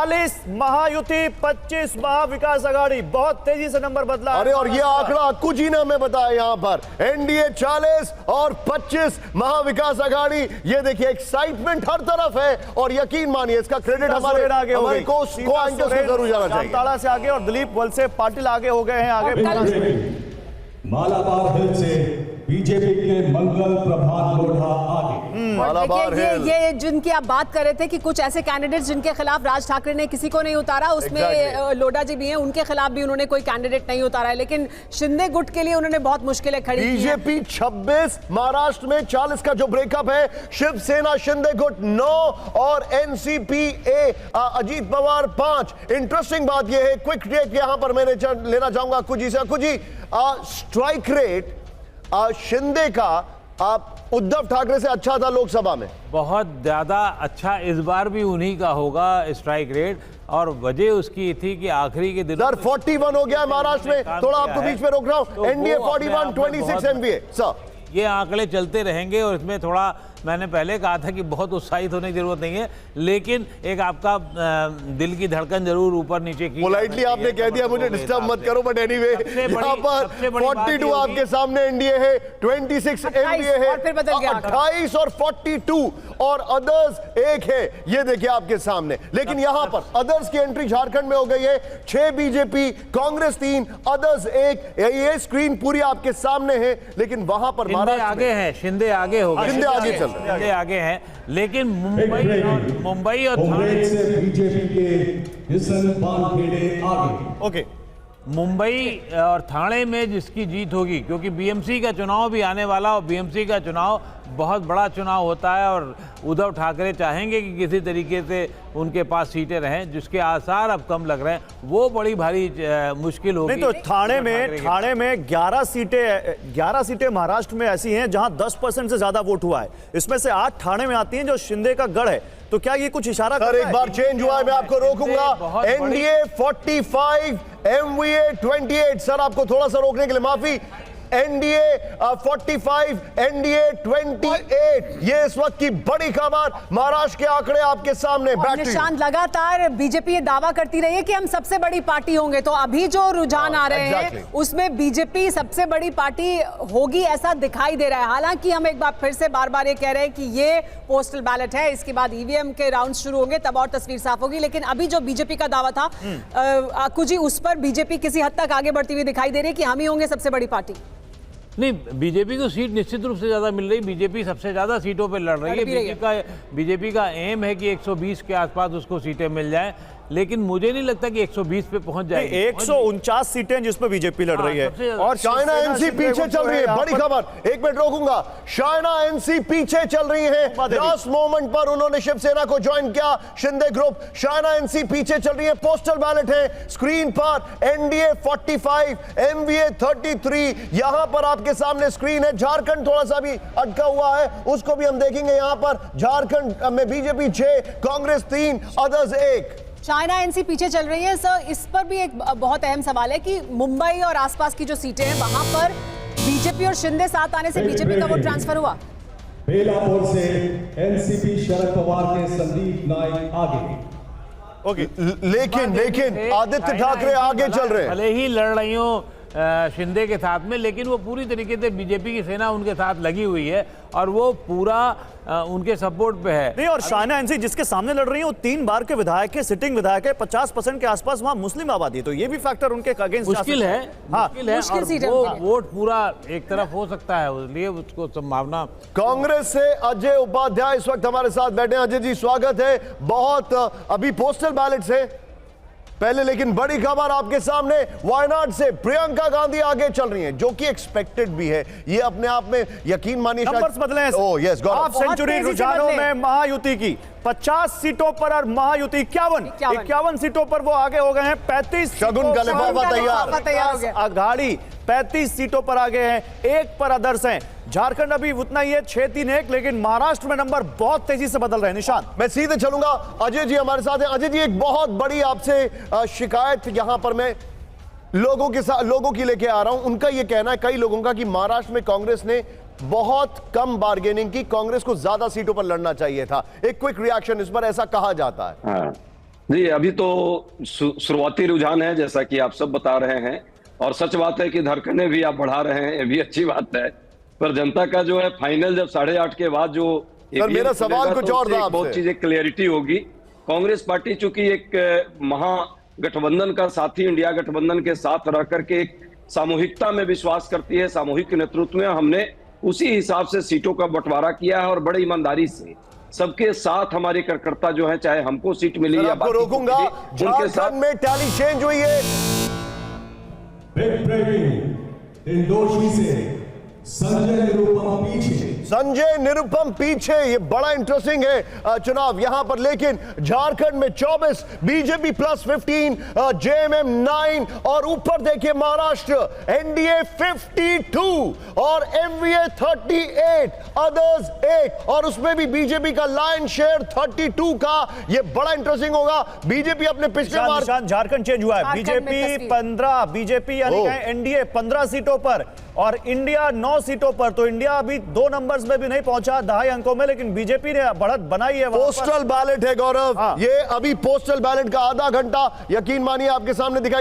40 महायुति, 25 महाविकास आघाड़ी। बहुत तेजी से नंबर बदला। अरे और ये आंकड़ा कुछ ही ना हमें बताया यहाँ पर, एनडीए 40 और 25 महाविकास आघाड़ी। ये देखिए एक्साइटमेंट हर तरफ है और यकीन मानिए इसका क्रेडिट हमारे को जरूर जाना चाहिए। जामताड़ा से आगे और दिलीप वलसे पाटिल आगे हो गए हैं। आगे मालाबार हिल से बीजेपी के मंगल प्रभात लोढ़ा आगे। ये जिनकी आप बात कर रहे थे कि कुछ ऐसे कैंडिडेट्स जिनके खिलाफ राज ठाकरे ने किसी को नहीं उतारा, उसमें लोढ़ा जी भी हैं, उनके खिलाफ भी उन्होंने कोई कैंडिडेट नहीं उतारा है, लेकिन शिंदे गुट के लिए उन्होंने बहुत मुश्किलें खड़ी की हैं। बीजेपी 26, महाराष्ट्र में 40 का जो ब्रेकअप है, शिवसेना शिंदे गुट 9 और एनसीपी अजीत पवार 5। इंटरेस्टिंग बात यह है, क्विक टेक यहां पर मैंने लेना चाहूंगा कुजी से। कुजी, स्ट्राइक रेट शिंदे का आप उद्धव ठाकरे से अच्छा था लोकसभा में, बहुत ज्यादा अच्छा इस बार भी उन्हीं का होगा स्ट्राइक रेट। और वजह उसकी थी कि आखिरी के दिनों 41 हो गया है महाराष्ट्र में। थोड़ा आपको बीच में रोक रहा हूं। NDA 41, 26 MVA. सर ये आंकड़े चलते रहेंगे और इसमें थोड़ा मैंने पहले कहा था कि बहुत उत्साहित होने की जरूरत नहीं है, लेकिन एक आपका दिल की धड़कन जरूर ऊपर नीचे की। पोलाइटली आपने कह दिया मुझे डिस्टर्ब मत करो, बट एनीवे यहाँ पर 42 आपके सामने एनडीए है, 26 एनडीए है, 28 और 42 और अदर्स 1 है। ये देखिए आपके सामने। लेकिन यहाँ पर अदर्स की एंट्री झारखंड में हो गई है, 6 बीजेपी, कांग्रेस 3, अदर्स 1। ये स्क्रीन पूरी आपके सामने है, लेकिन वहां पर आगे है, शिंदे आगे हो गए, शिंदे आगे चल शिंदे आगे हैं। लेकिन मुंबई और थाने से बीजेपी के वानखेड़े आगे। ओके, मुंबई और थाने में जिसकी जीत होगी, क्योंकि बीएमसी का चुनाव भी आने वाला और बीएमसी का चुनाव बहुत बड़ा चुनाव होता है और उद्धव ठाकरे चाहेंगे कि किसी तरीके से उनके पास सीटें रहें, जिसके आसार अब कम लग रहे हैं। वो बड़ी भारी मुश्किल होगी। नहीं तो थाने में 11 सीटें महाराष्ट्र में ऐसी हैं जहां 10% से ज्यादा वोट हुआ है। इसमें से 8 थाने में आती हैं जो शिंदे का गढ़ है। तो क्या ये कुछ इशारा सर एक बार चेंज हुआ है, मैं आपको रोकूंगा। NDA 45, MVA 28। सर आपको थोड़ा सा रोकने के लिए माफी। NDA 45, NDA 28। ये इस वक्त की बड़ी खबर, महाराष्ट्र के आंकड़े आपके सामने। निशांत, लगातार बीजेपी ये दावा करती रही है कि हम सबसे बड़ी पार्टी होंगे, तो अभी जो रुझान आ रहे हैं उसमें बीजेपी सबसे बड़ी पार्टी होगी ऐसा दिखाई दे रहा है। हालांकि हम एक बार फिर से बार ये कह रहे हैं कि ये पोस्टल बैलेट है, इसके बाद ईवीएम के राउंड शुरू होंगे, तब और तस्वीर साफ होगी। लेकिन अभी जो बीजेपी का दावा था कुछ उस पर बीजेपी किसी हद तक आगे बढ़ती हुई दिखाई दे रही है कि हम ही होंगे सबसे बड़ी पार्टी। नहीं, बीजेपी को सीट निश्चित रूप से ज्यादा मिल रही। बीजेपी सबसे ज्यादा सीटों पे लड़ रही है। बीजेपी का एम है कि 120 के आसपास उसको सीटें मिल जाए, लेकिन मुझे नहीं लगता कि 120 पे पहुंच जाएगी। 149 सीटें जिसपे बीजेपी लड़ रही है। और चाइना एनसी पीछे चल रही है। बड़ी खबर, एक मिनट रोकूंगा। चाइना एनसी पीछे चल रही है। लास्ट मोमेंट पर उन्होंने शिवसेना को ज्वाइन किया, शिंदे ग्रुप। चाइना एनसी पीछे चल रही है। पोस्टल बैलेट है स्क्रीन पर। NDA 45, MVA 33। यहां पर आपके सामने स्क्रीन है। झारखंड थोड़ा सा भी अटका हुआ है, उसको भी हम देखेंगे। यहां पर झारखंड में BJP 6, Congress 3, others 1। China NC पीछे चल रही है। सर इस पर भी एक बहुत अहम सवाल है कि मुंबई और आसपास की जो सीटें हैं वहां पर बीजेपी और शिंदे साथ आने से बीजेपी का वोट ट्रांसफर हुआ। बेलापुर से एनसीपी शरद पवार के संदीप नाइक आगे। ओके, लेकिन आदित्य ठाकरे आगे चल रहे हैं। भले ही लड़ रही हो शिंदे के साथ में, लेकिन वो पूरी तरीके से बीजेपी की सेना उनके साथ लगी हुई है और वो पूरा उनके सपोर्ट पे है। नहीं, और शाइना एनसी जिसके सामने लड़ रही है वो 3 बार के विधायक है, सिटिंग विधायक है, 50% के आसपास वहां मुस्लिम आबादी है। तो ये भी फैक्टर उनके अगेंस्ट मुश्किल है। हाँ, मुश्किल वो वोट पूरा एक तरफ हो सकता है, इसलिए उसको संभावना। कांग्रेस से अजय उपाध्याय इस वक्त हमारे साथ बैठे हैं। अजय जी स्वागत है। बहुत अभी पोस्टल बैलेट से पहले लेकिन बड़ी खबर आपके सामने, वायनाड से प्रियंका गांधी आगे चल रही हैं, जो कि एक्सपेक्टेड भी है। ये अपने आप में यकीन मानिए नंबर्स बदले हैं। ओह यस, हाफ सेंचुरी रुझानों में महायुति की 50 सीटों पर और महायुति 51 सीटों पर वो आगे हो गए हैं। 35 शगुन का लिफाफा तैयार। आघाड़ी 35 सीटों पर आगे हैं, 1 पर अदर्स हैं। झारखंड अभी उतना ही है 6-3-1, लेकिन महाराष्ट्र में नंबर बहुत तेजी से बदल रहे हैं। निशान, मैं सीधे चलूंगा। अजय जी हमारे साथ हैं। अजय जी, एक बहुत बड़ी आपसे शिकायत यहां पर मैं लोगों की लेके आ रहा हूं। उनका यह कहना है, कई लोगों का, कि महाराष्ट्र में कांग्रेस ने बहुत कम बार्गेनिंग की, कांग्रेस को ज्यादा सीटों पर लड़ना चाहिए था। एक क्विक रिएक्शन इस पर, ऐसा कहा जाता है। जी, अभी तो शुरुआती रुझान है जैसा कि आप सब बता रहे हैं, और सच बात है कि धड़कनें भी आप बढ़ा रहे हैं, ये भी अच्छी बात है। पर जनता का जो है फाइनल जब 8:30 के बाद जो सर, मेरा सवाल कुछ और था बहुत आपसे। चीजें क्लियरिटी होगी। कांग्रेस पार्टी चूंकि एक महागठबंधन का साथी, इंडिया गठबंधन के साथ रह करके एक सामूहिकता में विश्वास करती है, सामूहिक नेतृत्व में, हमने उसी हिसाब से सीटों का बंटवारा किया है और बड़ी ईमानदारी से सबके साथ हमारे कार्यकर्ता जो है, चाहे हमको सीट मिली सर, या आपको बाकी को रोकूंगा। मिली, उनके साथ झारखंड में टैली चेंज हुई है। बिग ब्रेकिंग, इंदौशी से संजय निरुपम पीछे। संजय निरुपम पीछे, ये बड़ा इंटरेस्टिंग है चुनाव यहां पर। लेकिन झारखंड में 24, बीजेपी प्लस 15, जेएमएम 9 और ऊपर देखिए महाराष्ट्र एनडीए 52 और एमवीए 38, अदर्स 8 और उसमें भी बीजेपी का लायन शेयर 32 का। ये बड़ा इंटरेस्टिंग होगा। बीजेपी अपने पिछले बार निशान झारखंड चेंज हुआ है। झारखंड में बीजेपी तस्वीर। 15, बीजेपी यानी ओह। कहें एनडीए 15 सीटों पर और इंडिया 9 सीटों पर। तो इंडिया अभी 2 नंबर्स में भी नहीं पहुंचा 2.5 अंकों में, लेकिन बीजेपी ने बढ़त बनाई है वहां पर। पोस्टल बैलेट है गौरव। हाँ। ये अभी पोस्टल बैलेट का आधा घंटा यकीन मानिए आपके सामने दिखाई